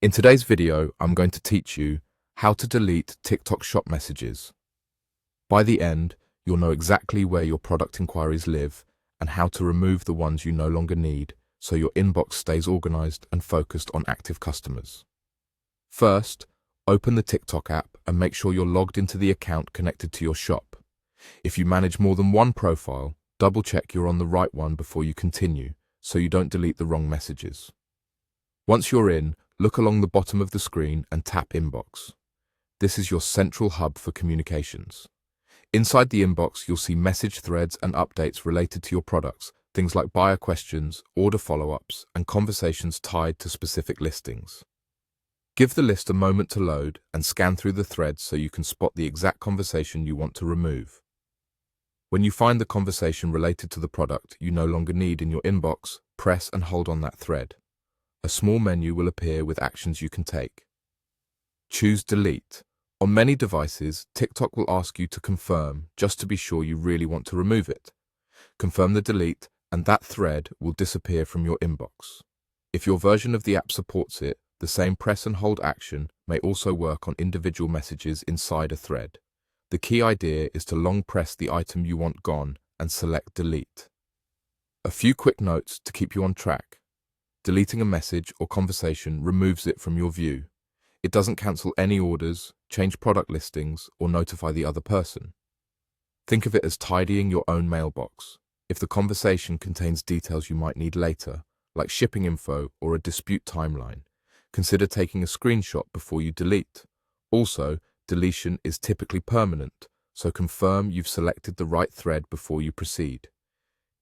In today's video, I'm going to teach you how to delete TikTok Shop messages. By the end, you'll know exactly where your product inquiries live and how to remove the ones you no longer need so your inbox stays organized and focused on active customers. First, open the TikTok app and make sure you're logged into the account connected to your shop. If you manage more than one profile, double-check you're on the right one before you continue so you don't delete the wrong messages. Once you're in, look along the bottom of the screen and tap Inbox. This is your central hub for communications. Inside the inbox, you'll see message threads and updates related to your products, things like buyer questions, order follow-ups, and conversations tied to specific listings. Give the list a moment to load and scan through the threads so you can spot the exact conversation you want to remove. When you find the conversation related to the product you no longer need in your inbox, press and hold on that thread. A small menu will appear with actions you can take. Choose Delete. On many devices, TikTok will ask you to confirm just to be sure you really want to remove it. Confirm the delete and that thread will disappear from your inbox. If your version of the app supports it, the same press and hold action may also work on individual messages inside a thread. The key idea is to long press the item you want gone and select Delete. A few quick notes to keep you on track. Deleting a message or conversation removes it from your view. It doesn't cancel any orders, change product listings, or notify the other person. Think of it as tidying your own mailbox. If the conversation contains details you might need later, like shipping info or a dispute timeline, consider taking a screenshot before you delete. Also, deletion is typically permanent, so confirm you've selected the right thread before you proceed.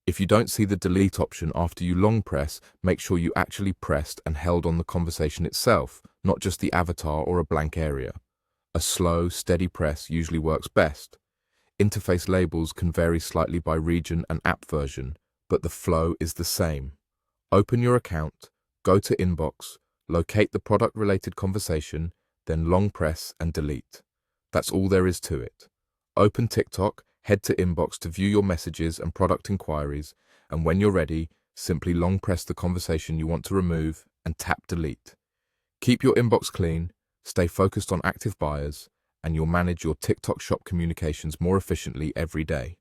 If you don't see the delete option after you long press, make sure you actually pressed and held on the conversation itself, not just the avatar or a blank area. A slow, steady press usually works best. Interface labels can vary slightly by region and app version, but the flow is the same. Open your account, go to Inbox, locate the product-related conversation, then long press and delete. That's all there is to it. Open TikTok, head to Inbox to view your messages and product inquiries, and when you're ready, simply long press the conversation you want to remove and tap Delete. Keep your inbox clean, stay focused on active buyers, and you'll manage your TikTok Shop communications more efficiently every day.